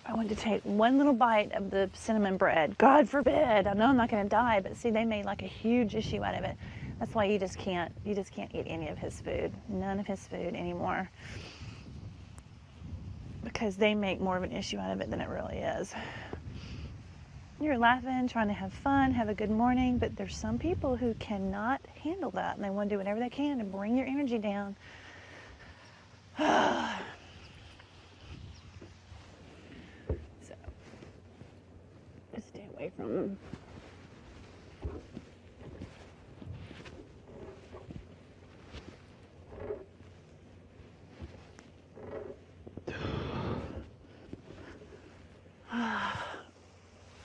I wanted to take one little bite of the cinnamon bread. God forbid. I know I'm not going to die, but see, they made like a huge issue out of it. That's why you just can't eat any of his food. None of his food anymore. Because they make more of an issue out of it than it really is. You're laughing, trying to have fun, have a good morning, but there's some people who cannot handle that, and they want to do whatever they can to bring your energy down. So, just stay away from them.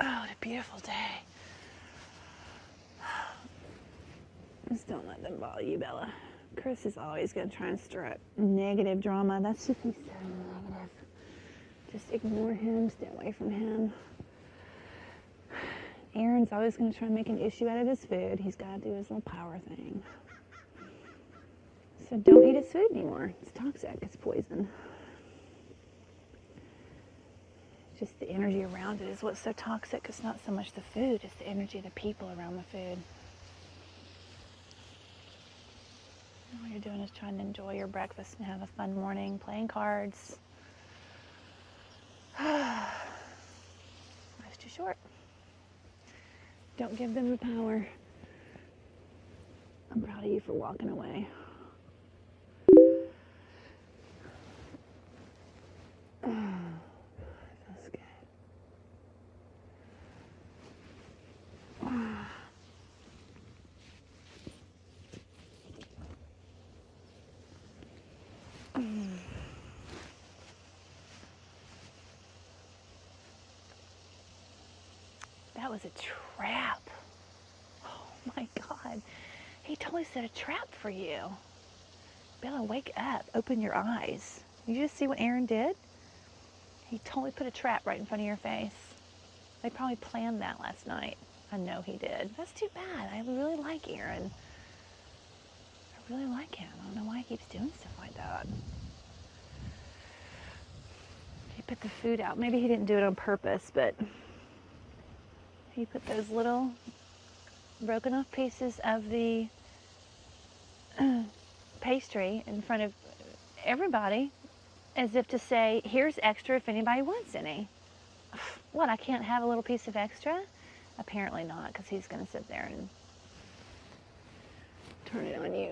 Oh, what a beautiful day. Just don't let them bother you, Bella. Chris is always going to try and stir up negative drama. That's just he's so negative. Just ignore him. Stay away from him. Aaron's always going to try and make an issue out of his food. He's got to do his little power thing. So don't eat his food anymore. It's toxic. It's poison. Just the energy around it is what's so toxic. It's not so much the food, it's the energy of the people around the food. All you're doing is trying to enjoy your breakfast and have a fun morning, playing cards. Life's too short. Don't give them the power. I'm proud of you for walking away. That was a trap. Oh my God. He totally set a trap for you. Bella, wake up. Open your eyes. You just see what Aaron did? He totally put a trap right in front of your face. They probably planned that last night. I know he did. That's too bad. I really like Aaron. I really like him. I don't know why he keeps doing stuff like that. He put the food out. Maybe he didn't do it on purpose, but he put those little broken off pieces of the pastry in front of everybody as if to say, here's extra if anybody wants any. What, I can't have a little piece of extra? Apparently not, because he's going to sit there and turn it on you.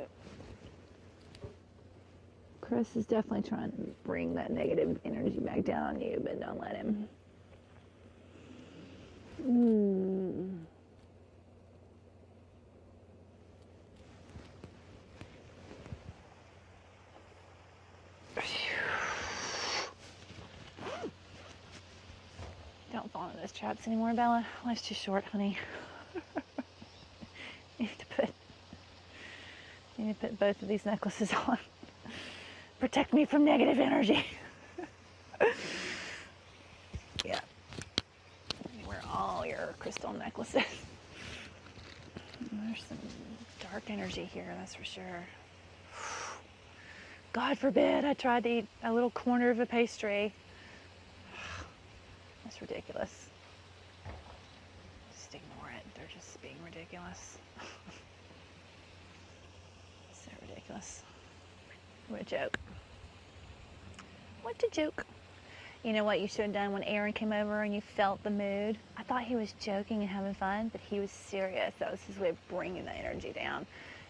Chris is definitely trying to bring that negative energy back down on you, but don't let him. Don't fall into those traps anymore, Bella. Life's too short, honey. You need to put both of these necklaces on. Protect me from negative energy. Yeah. You wear all your crystal necklaces. There's some dark energy here, that's for sure. God forbid I tried to eat a little corner of a pastry. That's ridiculous. Just ignore it. They're just being ridiculous. So ridiculous. What a joke. What a joke. You know what you should have done when Aaron came over and you felt the mood? I thought he was joking and having fun, but he was serious. That was his way of bringing the energy down.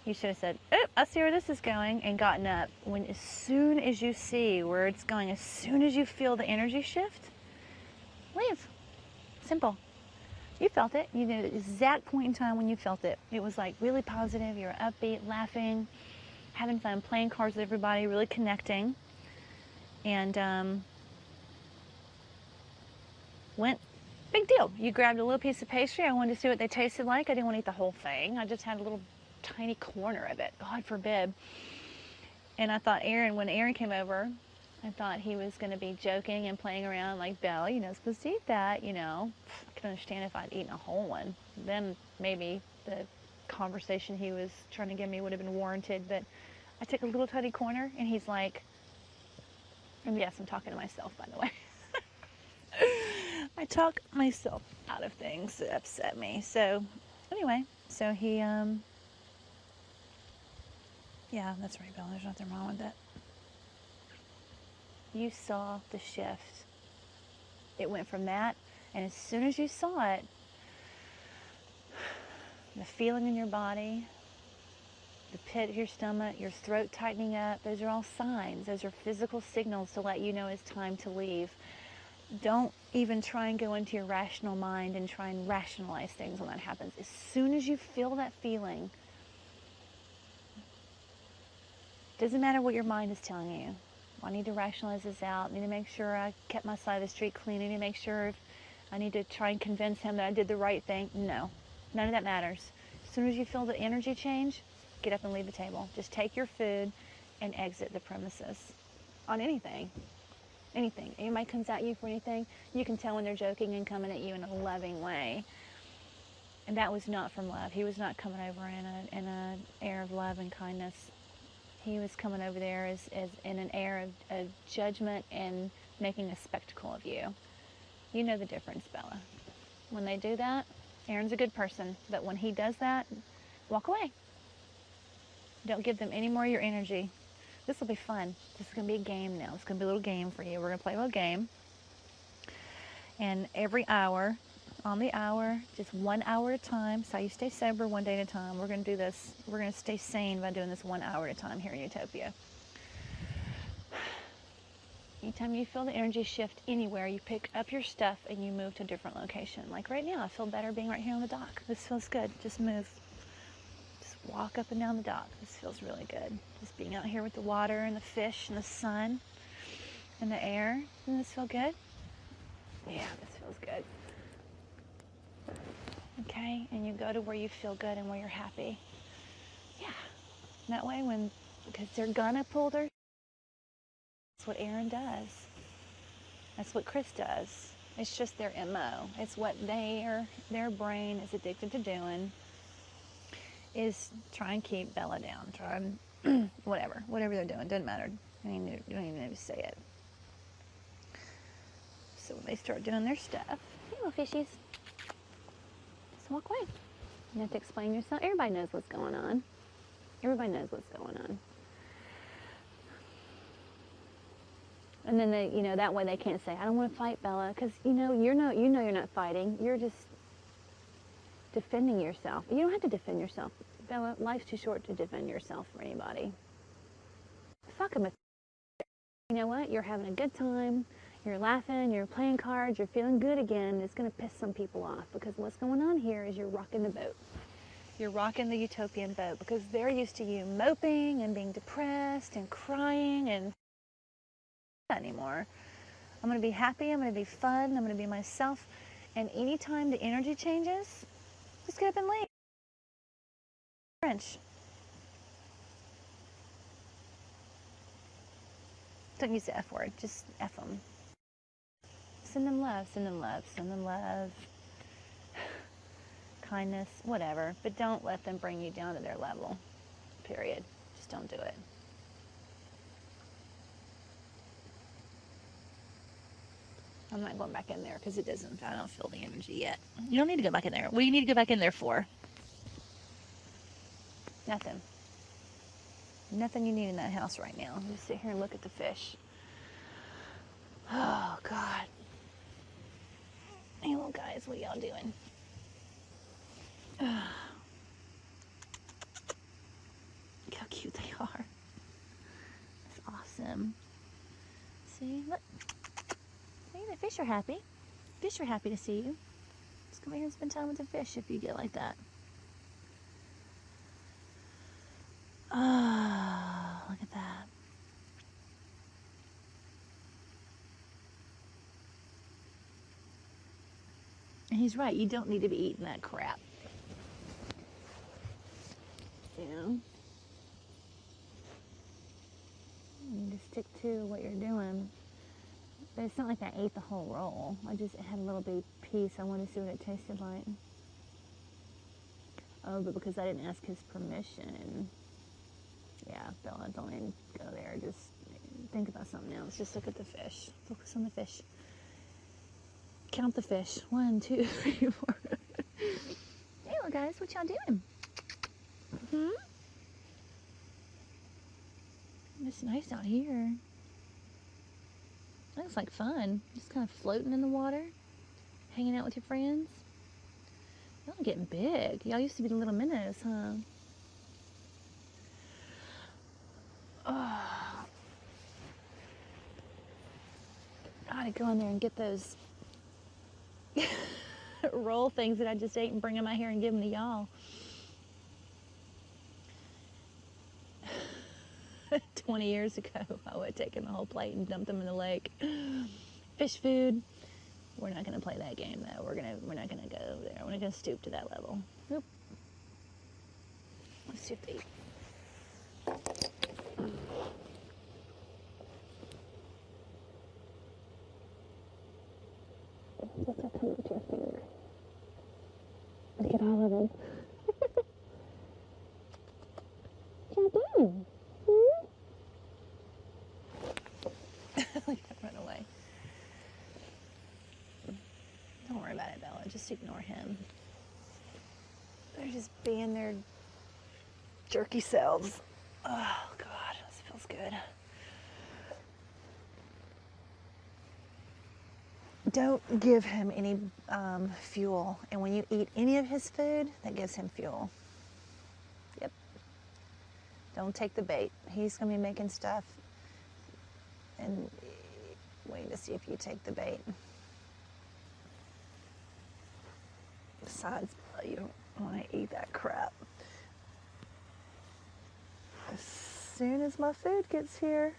You should have said, oh, I see where this is going, and gotten up. As soon as you see where it's going, as soon as you feel the energy shift, leave. Simple. You felt it. You knew the exact point in time when you felt it. It was like really positive. You were upbeat, laughing, having fun, playing cards with everybody, really connecting. And went, big deal. You grabbed a little piece of pastry. I wanted to see what they tasted like. I didn't want to eat the whole thing. I just had a little tiny corner of it. God forbid. And I thought when Aaron came over, I thought he was going to be joking and playing around like, Belle, you're not supposed to eat that, you know. I could understand if I'd eaten a whole one. Then maybe the conversation he was trying to give me would have been warranted. But I took a little tiny corner, and he's like, and yes, I'm talking to myself, by the way. I talk myself out of things that upset me. So, anyway, so he, yeah, that's right, Bella. There's nothing wrong with it. You saw the shift. It went from that, and as soon as you saw it, the feeling in your body, the pit of your stomach, your throat tightening up, those are all signs. Those are physical signals to let you know it's time to leave. Don't even try and go into your rational mind and try and rationalize things when that happens. As soon as you feel that feeling, doesn't matter what your mind is telling you. I need to rationalize this out. I need to make sure I kept my side of the street clean. I need to make sure if I need to try and convince him that I did the right thing. No, none of that matters. As soon as you feel the energy change, get up and leave the table. Just take your food and exit the premises on anything. Anything. Anybody comes at you for anything, you can tell when they're joking and coming at you in a loving way. And that was not from love. He was not coming over in an air of love and kindness. He was coming over there as in an air of judgment and making a spectacle of you. You know the difference, Bella. When they do that, Aaron's a good person, but when he does that, walk away. Don't give them any more of your energy. This will be fun. This is going to be a game now. It's going to be a little game for you. We're going to play a little game. And every hour, on the hour, just 1 hour at a time. So you stay sober one day at a time. We're going to do this. We're going to stay sane by doing this 1 hour at a time here in Utopia. Anytime you feel the energy shift anywhere, you pick up your stuff and you move to a different location. Like right now, I feel better being right here on the dock. This feels good. Just move. Just walk up and down the dock. This feels really good. Just being out here with the water and the fish and the sun and the air. Doesn't this feel good? Yeah, this feels good. Okay, and you go to where you feel good and where you're happy. Yeah. And that way because they're gonna pull their, that's what Aaron does. That's what Chris does. It's just their MO. It's what their brain is addicted to doing, is try and keep Bella down. Try and whatever they're doing, doesn't matter. You don't even need to say it. So when they start doing their stuff, hey little fishies, just walk away. You have to explain yourself. Everybody knows what's going on. Everybody knows what's going on. And then they, that way they can't say, I don't want to fight Bella, because you're not fighting. You're just defending yourself. You don't have to defend yourself, Bella. Life's too short to defend yourself for anybody. Fuck them. You know what? You're having a good time. You're laughing. You're playing cards. You're feeling good again. It's going to piss some people off, because what's going on here is you're rocking the boat. You're rocking the utopian boat, because they're used to you moping and being depressed and crying and anymore. I'm going to be happy. I'm going to be fun. I'm going to be myself. And anytime the energy changes, just get up and leave. French. Don't use the F word. Just F them. Send them love. Send them love. Send them love. Kindness. Whatever. But don't let them bring you down to their level. Period. Just don't do it. I'm not going back in there because I don't feel the energy yet. You don't need to go back in there. What do you need to go back in there for? Nothing. Nothing you need in that house right now. Just sit here and look at the fish. Oh, God. Hey, little guys, what y'all doing? Look how cute they are. That's awesome. See, look. See, the fish are happy. Fish are happy to see you. Just come here and spend time with the fish if you get like that. Oh, look at that. And he's right. You don't need to be eating that crap. You know? You need to stick to what you're doing. But it's not like I ate the whole roll. I just had a little bitty piece. I wanted to see what it tasted like. Oh, but because I didn't ask his permission. Yeah, Bella, don't even go there. Just think about something else. Just look at the fish. Focus on the fish. Count the fish. 1, 2, 3, 4. Hey, little guys, what y'all doing? It's nice out here. Looks like fun. Just kind of floating in the water, hanging out with your friends. Y'all are getting big. Y'all used to be the little minnows, huh? Oh. I ought to go in there and get those roll things that I just ate and bring them out here and give them to y'all. 20 years ago, I would have taken the whole plate and dumped them in the lake. Fish food. We're not gonna play that game though. We're not gonna go there. We're not gonna stoop to that level. Nope. Let's see if they eat. What's that coming with your finger? Look at all of them. What y'all doing? Run away. Don't worry about it, Bella. Just ignore him. They're just being their jerky selves. Oh, God. This feels good. Don't give him any fuel. And when you eat any of his food, that gives him fuel. Yep. Don't take the bait. He's going to be making stuff. And wait to see if you take the bait. Besides, you don't want to eat that crap. As soon as my food gets here,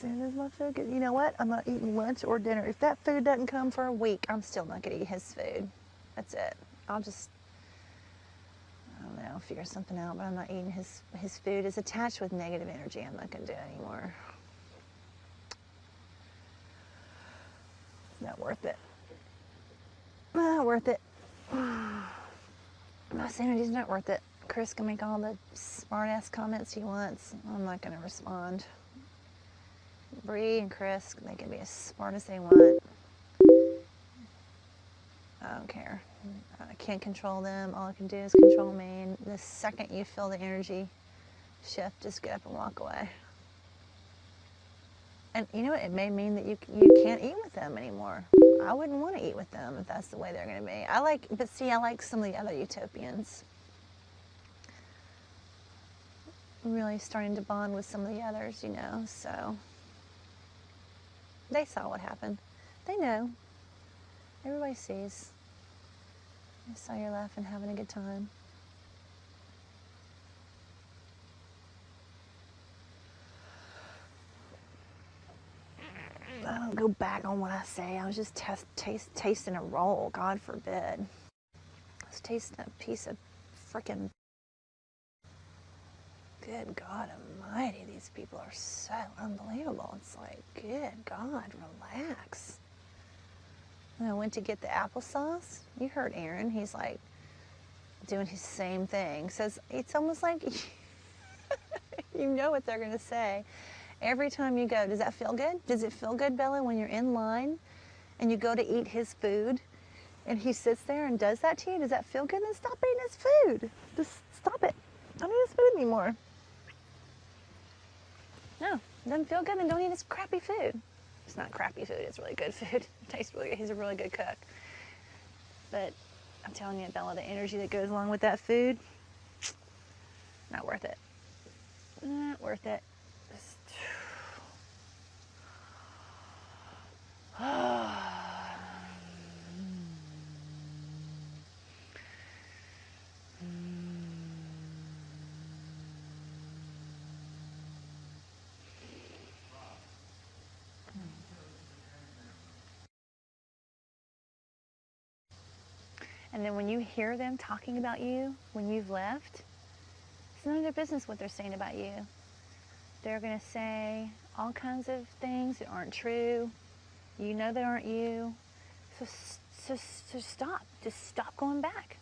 you know what? I'm not eating lunch or dinner. If that food doesn't come for a week, I'm still not going to eat his food. That's it. I'll just, I don't know, figure something out, but I'm not eating his food. It's attached with negative energy. I'm not going to do it anymore. It's not worth it. Not worth it. My sanity's not worth it. Chris can make all the smart-ass comments he wants. I'm not going to respond. Bree and Chris, they can be as smart as they want. I don't care. I can't control them. All I can do is control me. And the second you feel the energy shift, just get up and walk away. And you know what? It may mean that you can't eat with them anymore. I wouldn't want to eat with them if that's the way they're going to be. I like some of the other utopians. I'm really starting to bond with some of the others, you know, so they saw what happened. They know. Everybody sees. They saw you laughing, having a good time. I don't go back on what I say. I was just tasting a roll. God forbid. I was tasting a piece of frickin'. Good God Almighty, these people are so unbelievable. It's like, good God, relax. When I went to get the applesauce, you heard Aaron. He's like doing his same thing. Says it's almost like you know what they're going to say. Every time you go, does that feel good? Does it feel good, Bella, when you're in line and you go to eat his food and he sits there and does that to you? Does that feel good? Then stop eating his food. Just stop it. Don't eat his food anymore. No, it doesn't feel good, then don't eat his crappy food. It's not crappy food, it's really good food. It tastes really good. He's a really good cook. But I'm telling you, Bella, the energy that goes along with that food, not worth it. Not worth it. And then when you hear them talking about you when you've left, it's none of their business what they're saying about you. They're going to say all kinds of things that aren't true. You know they aren't you. So stop. Just stop going back.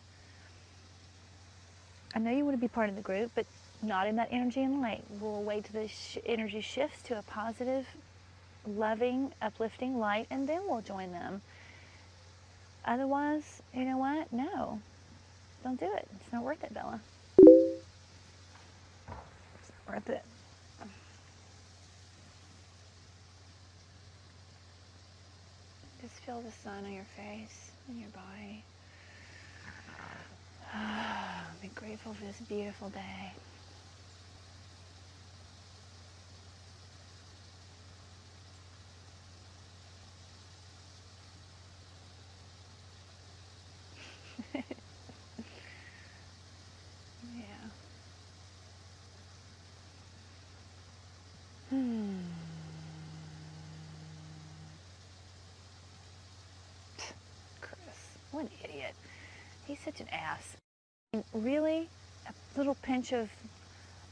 I know you want to be part of the group, but not in that energy and light. We'll wait till the energy shifts to a positive loving, uplifting light, and then we'll join them. Otherwise, you know what? No, don't do it. It's not worth it, Bella. It's not worth it. Just feel the sun on your face and your body. Be grateful for this beautiful day. Yeah. Chris, what an idiot. He's such an ass. And really, a little pinch of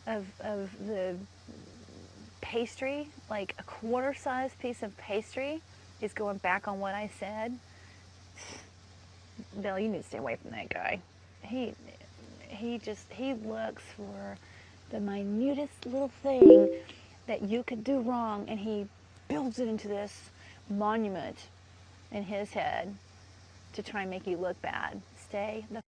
the pastry, like a quarter-sized piece of pastry, is going back on what I said. Bill, you need to stay away from that guy. He looks for the minutest little thing that you could do wrong, and he builds it into this monument in his head to try and make you look bad. Stay the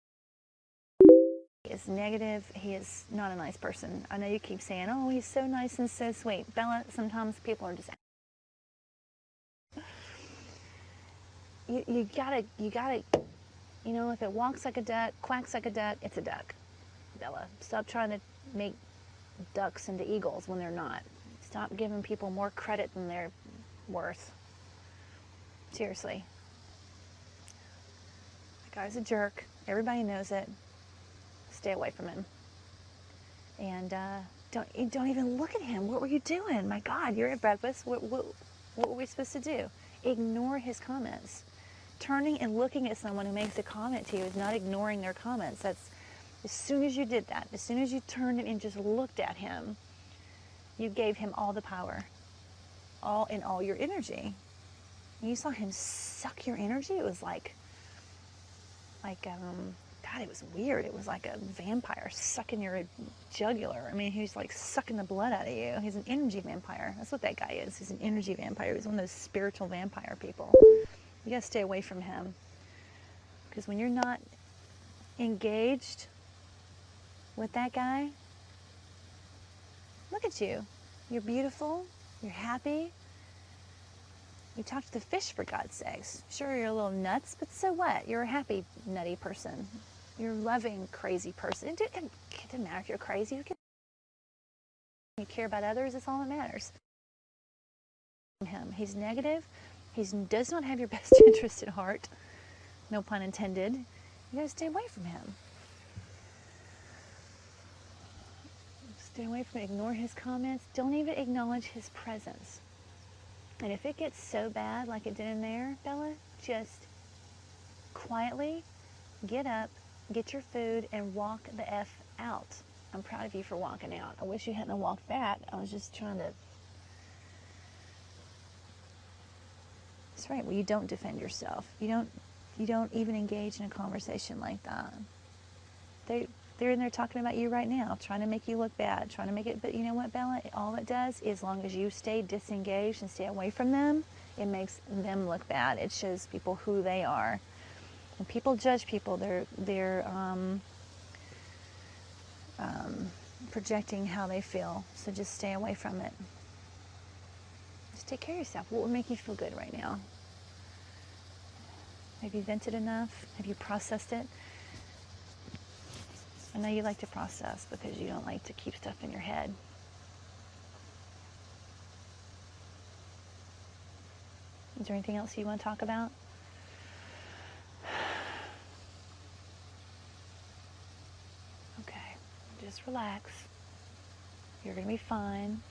He is negative. He is not a nice person. I know you keep saying, oh, he's so nice and so sweet. Bella, sometimes people are just... You gotta, you know, if it walks like a duck, quacks like a duck, it's a duck. Bella, stop trying to make ducks into eagles when they're not. Stop giving people more credit than they're worth. Seriously. That guy's a jerk. Everybody knows it. Stay away from him. And don't even look at him. What were you doing? My God, you're at breakfast. What were we supposed to do? Ignore his comments. Turning and looking at someone who makes a comment to you is not ignoring their comments. That's, as soon as you did that, as soon as you turned and just looked at him, you gave him all the power, all your energy. And you saw him suck your energy. It was like God, it was weird. It was like a vampire sucking your jugular. I mean, he's like sucking the blood out of you. He's an energy vampire. That's what that guy is. He's an energy vampire. He's one of those spiritual vampire people. You gotta stay away from him. Because when you're not engaged with that guy, look at you. You're beautiful. You're happy. You talk to the fish, for God's sakes. Sure, you're a little nuts, but so what? You're a happy, nutty person. You're a loving, crazy person. It doesn't matter if you're crazy. You care about others. That's all that matters. He's negative. He does not have your best interest at heart. No pun intended. You gotta stay away from him. Stay away from him. Ignore his comments. Don't even acknowledge his presence. And if it gets so bad like it did in there, Bella, just quietly get up, get your food, and walk the F out. I'm proud of you for walking out. I wish you hadn't walked back. I was just trying to... That's right. Well, you don't defend yourself. You don't even engage in a conversation like that. They're in there talking about you right now, trying to make you look bad, trying to make it... But you know what, Bella? All it does, as long as you stay disengaged and stay away from them, it makes them look bad. It shows people who they are. When people judge people, they're projecting how they feel. So just stay away from it. Just take care of yourself. What would make you feel good right now? Have you vented enough? Have you processed it? I know you like to process because you don't like to keep stuff in your head. Is there anything else you want to talk about? Okay, just relax. You're going to be fine.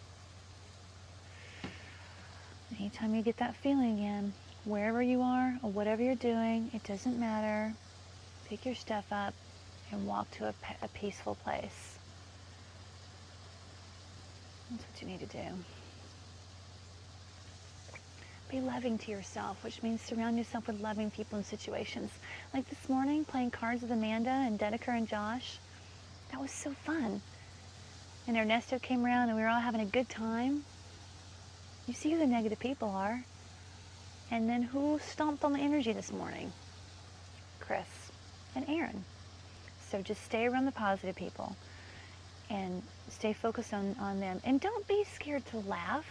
Anytime you get that feeling again, wherever you are or whatever you're doing, it doesn't matter. Pick your stuff up and walk to a peaceful place. That's what you need to do. Be loving to yourself, which means surround yourself with loving people and situations. Like this morning, playing cards with Amanda and Dedeker and Josh. That was so fun. And Ernesto came around and we were all having a good time. You see who the negative people are. And then who stomped on the energy this morning? Chris and Aaron. So just stay around the positive people and stay focused on them. And don't be scared to laugh.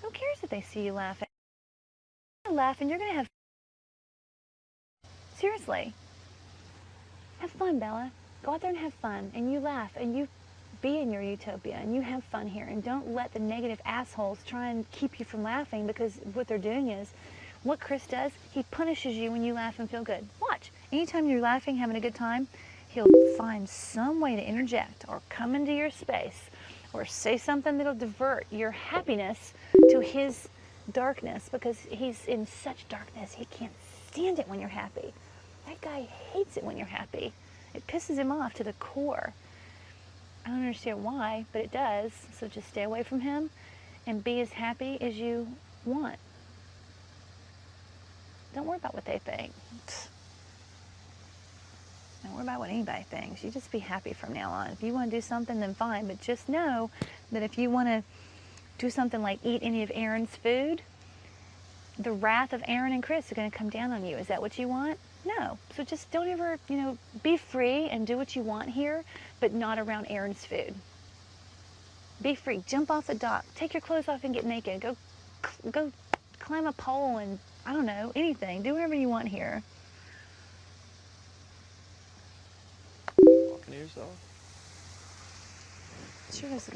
Who cares if they see you laughing? You're going to laugh and you're going to have... Seriously. Have fun, Bella. Go out there and have fun. And you laugh and you be in your utopia and you have fun here. And don't let the negative assholes try and keep you from laughing, because what they're doing is, what Chris does, he punishes you when you laugh and feel good. Watch. Anytime you're laughing, having a good time, he'll find some way to interject or come into your space or say something that'll divert your happiness to his darkness, because he's in such darkness he can't stand it when you're happy. That guy hates it when you're happy. It pisses him off to the core. I don't understand why, but it does. So just stay away from him and be as happy as you want. Don't worry about what they think. Don't worry about what anybody thinks. You just be happy from now on. If you want to do something, then fine. But just know that if you want to do something like eat any of Aaron's food, the wrath of Aaron and Chris are going to come down on you. Is that what you want? No. So just don't ever, be free and do what you want here, but not around Aaron's food. Be free. Jump off the dock. Take your clothes off and get naked. Go climb a pole and, I don't know, anything. Do whatever you want here. Talking to yourself? Sure does.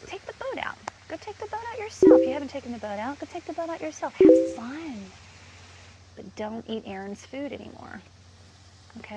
Take the boat out. Go take the boat out yourself. You haven't taken the boat out. Go take the boat out yourself. Have fun. But don't eat Aaron's food anymore. Okay?